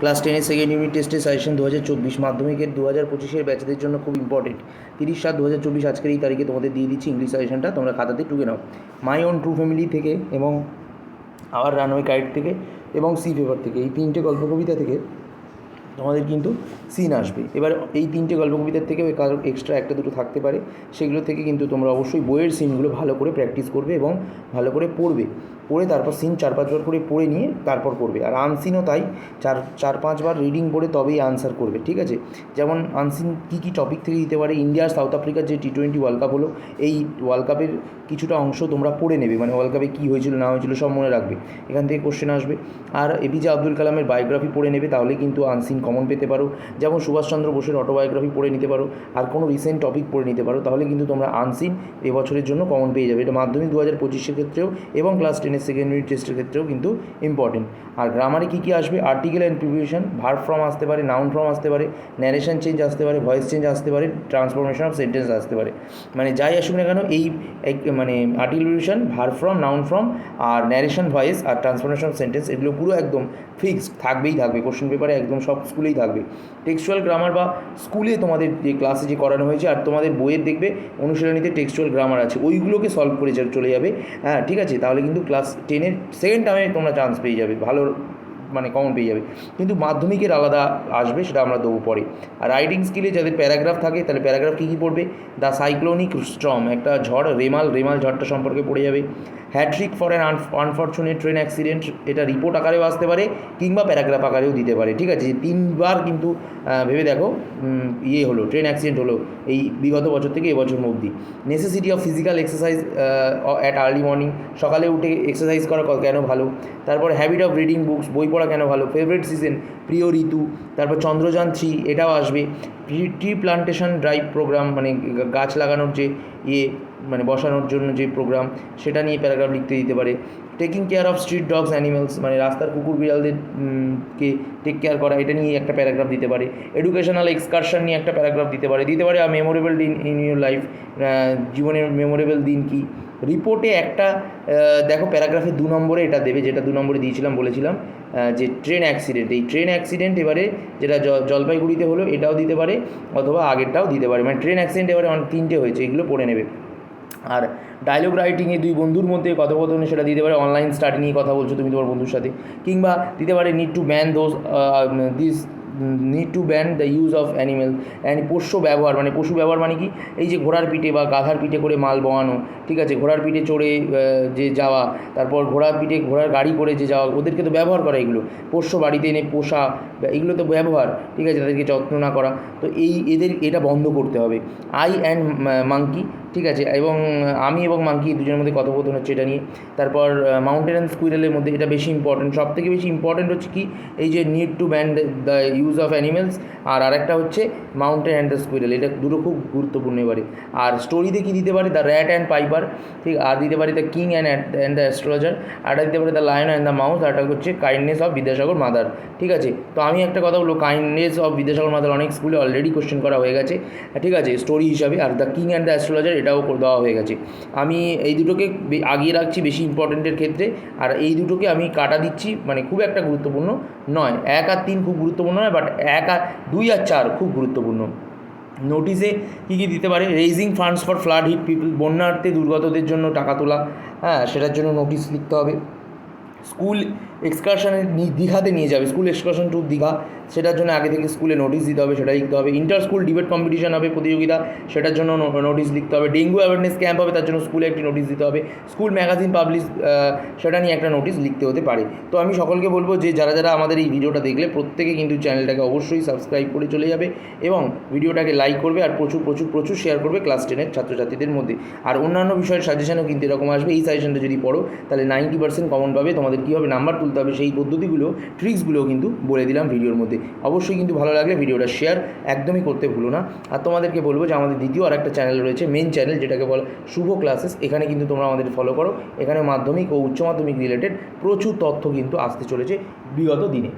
Class 10-এর second unit টেস্টের suggestion 2024 মাধ্যমিকের 2025-এর ব্যাচেদের জন্য খুব ইম্পর্টেন্ট। 30/7/2024 আজকের এই তারিখে তোমাদের দিয়ে দিচ্ছি ইংলিশ সাজেশনটা, তোমরা খাতাতে টুকে নাও। মাই ওন ট্রু ফ্যামিলি থেকে এবং আওয়ার রানওয়ে কাইট থেকে এবং সি পেপার থেকে, এই তিনটে গল্প কবিতা থেকে তোমাদের কিন্তু সিন আসবে। এবার এই তিনটে গল্প কবিতার থেকেও কারোর এক্সট্রা একটা দুটো থাকতে পারে, সেগুলো থেকে কিন্তু তোমরা অবশ্যই বইয়ের সিনগুলো ভালো করে প্র্যাকটিস করবে এবং ভালো করে পড়বে। পড়ে তারপর সিন 4-5 বার করে পড়ে নিয়ে তারপর করবে। আর আনসিনও তাই, 4-5 বার রিডিং পড়ে তবেই আনসার করবে, ঠিক আছে? যেমন আনসিন কী কী টপিক থেকে দিতে পারে, ইন্ডিয়া আর সাউথ আফ্রিকার যে T20 ওয়ার্ল্ড কাপ হলো, এই ওয়ার্ল্ড কাপের কিছুটা অংশ তোমরা পড়ে নেবে, মানে ওয়ার্ল্ড কাপে কী হয়েছিল না হয়েছিল সব মনে রাখবে, এখান থেকে কোশ্চেন আসবে। আর এপিজে আব্দুল কালামের বায়োগ্রাফি পড়ে নেবে, তাহলে কিন্তু আনসিন কমন পেতে পারো। যেমন সুভাষচন্দ্র বোসের অটোবায়োগ্রাফি পড়ে নিতে পারো, আর কোনো রিসেন্ট টপিক পড়ে নিতে পারো, তাহলে কিন্তু তোমরা আনসিন এবছরের জন্য কমন পেয়ে যাবে। এটা মাধ্যমিক 2025-এর ক্ষেত্রেও এবং ক্লাস 10-এর সেকেন্ড ইউনিট টেস্টের ক্ষেত্রেও কিন্তু ইম্পর্টেন্ট। আর গ্রামারে কী কী আসবে, article and preposition, verb form আসতে পারে, নাউন ফর্ম আসতে পারে, ন্যারেশন চেঞ্জ আসতে পারে, ভয়েস চেঞ্জ আসতে পারে, ট্রান্সফরমেশন অফ সেন্টেন্স আসতে পারে। মানে যাই আসুক না কেন, এই মানে article preposition, verb form, noun form আর ন্যারেশন ভয়েস আর ট্রান্সফরমেশন অফ সেন্টেন্স, এগুলো পুরো একদম ফিক্সড থাকবেই থাকবে, কোশ্চেন পেপারে একদম সব স্কুলেই থাকবে। টেক্সচুয়াল গ্রামার বা স্কুলে তোমাদের যে ক্লাসে যে করানো হয়েছে আর তোমাদের বইয়ের দেখবে অনুশীলনীতে টেক্সচুয়াল গ্রামার আছে, ওইগুলোকে সলভ করে চলে যাবে। হ্যাঁ, ঠিক আছে? তাহলে কিন্তু ক্লাস 10-এর সেকেন্ড টার্মে তোমরা চান্স পেয়ে যাবে, ভালো মানে কমন পেয়ে যাবে। কিন্তু মাধ্যমিকের আলাদা আসবে, সেটা আমরা দেবো পরে। আর রাইটিং স্কিলে যাদের প্যারাগ্রাফ থাকে, তাহলে প্যারাগ্রাফ কী কী পড়বে, দ্য সাইক্লোনিক স্টর্ম, একটা ঝড়, রেমাল ঝড়টা সম্পর্কে পড়ে যাবে। Hattrick for an unfortunate train accident, এটা রিপোর্ট আকারেও আসতে পারে কিংবা প্যারাগ্রাফ আকারেও দিতে পারে, ঠিক আছে? 3বার কিন্তু ভেবে দেখো হলো ট্রেন অ্যাক্সিডেন্ট হলো এই বিগত বছর থেকে এবছর অবধি। Necessity of physical exercise at early morning, সকালে উঠে এক্সারসাইজ করা কেন ভালো। তারপর হ্যাবিট অফ রিডিং বুকস, বই পড়া কেন ভালো। ফেভারিট সিজন, প্রিয় ঋতু। তারপর চন্দ্রযান 3, এটাও আসবে। ট্রি প্লান্টেশন ড্রাইভ প্রোগ্রাম, মানে গাছ লাগানোর যে মানে বসানোর জন্য যে প্রোগ্রাম, সেটা নিয়ে প্যারাগ্রাফ লিখতে দিতে পারে। Taking care of street dogs animals, মানে রাস্তার কুকুর বিড়ালদের কে টেক কেয়ার করা, এটা নিয়ে একটা প্যারাগ্রাফ দিতে পারে। এডুকেশনাল এক্সকারশন নিয়ে একটা প্যারাগ্রাফ দিতে পারে। আর মেমোরেবল দিন ইন ইউর লাইফ, জীবনের মেমোরেবল দিন কি। রিপোর্টে একটা দেখো প্যারাগ্রাফে 2 নম্বরে এটা দেবে, যেটা 2 নম্বরে দিয়েছিলাম, বলেছিলাম যে ট্রেন অ্যাক্সিডেন্ট, এই ট্রেন অ্যাক্সিডেন্ট এবারে যেটা জলপাইগুড়িতে হলো এটাও দিতে পারে, অথবা আগেরটাও দিতে পারে। মানে ট্রেন অ্যাক্সিডেন্ট এবারে 3টে হয়েছে, এগুলো পড়ে নেবে। আর ডায়লগ রাইটিংয়ে 2 বন্ধুর মধ্যে কথোপকথনে সেটা দিতে পারে, অনলাইন স্টাডি নিয়ে কথা বলছো তুমি তোমার বন্ধুর সাথে, কিংবা দিতে পারে need to ban the use of animal পোষ্য ব্যবহার, মানে পশু ব্যবহার মানে কি, এই যে ঘোড়ার পিঠে বা গাধার পিঠে করে মাল বওয়ানো, ঠিক আছে? ঘোড়ার পিঠে চড়ে যে যাওয়া, তারপর ঘোড়ার গাড়ি করে যে যাওয়া, ওদেরকে তো ব্যবহার করা, এগুলো পোষ্য বাড়িতে এনে পোষা, এগুলো তো ব্যবহার, ঠিক আছে? তাদেরকে যত্ন না করা, তো এটা বন্ধ করতে হবে। আই অ্যান্ড মাঙ্কি, ঠিক আছে? এবং আমি এবং মাঙ্কি দুজনের মধ্যে কথোপকথন হচ্ছে এটা নিয়ে। তারপর মাউন্টেন অ্যান্ড স্কুইরেলের মধ্যে এটা বেশি ইম্পর্টেন্ট, সবথেকে বেশি ইম্পর্টেন্ট হচ্ছে কি, এই যে need to ban the use of animals, আর আরেকটা হচ্ছে মাউন্টেন অ্যান্ড দ্য স্কুইরেল, এটা দুটো খুব গুরুত্বপূর্ণ এবারে। আর স্টোরিতে কী দিতে পারে, দ্য র্যাট অ্যান্ড পাইপার, ঠিক, আর দিতে পারে the king and the astrologer, আরটা দিতে পারে the lion and the mouse, আরটা হচ্ছে কাইন্ডনেস অফ বিদ্যাসাগর মাদার, ঠিক আছে? তো আমি একটা কথা বলবো, কাইন্ডনেস অফ বিদ্যাসাগর মাদার অনেক স্কুলে অলরেডি কোশ্চেন করা হয়ে গেছে, ঠিক আছে, স্টোরি হিসাবে। Are the king and the astrologer এটাও দেওয়া হয়ে গেছে। আমি এই দুটোকে আগিয়ে রাখছি বেশি ইম্পর্টেন্টের ক্ষেত্রে, আর এই দুটোকে আমি কাটা দিচ্ছি, মানে খুব একটা গুরুত্বপূর্ণ নয়। 1 আর 3 খুব গুরুত্বপূর্ণ নয়, বাট 1 আর 2 আর 4 খুব গুরুত্বপূর্ণ। নোটিশে কী কী দিতে পারে, raising funds for flood hit people, বন্যার্থে দুর্গতদের জন্য টাকা তোলা, হ্যাঁ, সেটার জন্য নোটিশ লিখতে হবে। স্কুল এক্সকারশনে দীঘাতে নিয়ে যাবে, স্কুল এক্সকারশন টু দীঘা, সেটার জন্য আগে থেকে স্কুলে নোটিশ দিতে হবে, সেটা লিখতে হবে। ইন্টার স্কুল ডিবেট কম্পিটিশন হবে, প্রতিযোগিতা, সেটার জন্য নোটিশ লিখতে হবে। ডেঙ্গু অ্যাওয়ারনেস ক্যাম্প হবে, তার জন্য স্কুলে একটি নোটিশ দিতে হবে। স্কুল ম্যাগাজিন পাবলিশ, সেটা নিয়ে একটা নোটিশ লিখতে হতে পারে। তো আমি সকলকে বলবো যে যারা আমাদের এই ভিডিওটা দেখলে প্রত্যেকে কিন্তু চ্যানেলটাকে অবশ্যই সাবস্ক্রাইব করে চলে যাবে এবং ভিডিওটাকে লাইক করবে, আর প্রচুর শেয়ার করবে ক্লাস 10-এর ছাত্রছাত্রীদের মধ্যে। আর অন্যান্য বিষয়ের সাজেশনও কিন্তু এরকম আসবে, এই সাজেশনটা যদি পড়ো তাহলে 90% কমন পাবে। তোমাদের কীভাবে নাম্বার তুলতে হবে সেই পদ্ধতিগুলো, ট্রিক্সগুলোও কিন্তু বলে দিলাম ভিডিওর মধ্যে। অবশ্যই কিন্তু ভালো লাগলে ভিডিওটা শেয়ার একদমই করতে ভুলো না। আর তোমাদেরকে বলবো যে আমাদের দ্বিতীয় আর একটা চ্যানেল রয়েছে, মেন চ্যানেল, যেটাকে বলে শুভ ক্লাসেস, এখানে কিন্তু তোমরা আমাদের ফলো করো। এখানে মাধ্যমিক ও উচ্চ মাধ্যমিক রিলেটেড প্রচুর তথ্য কিন্তু আসতে চলেছে বিগত দিনে।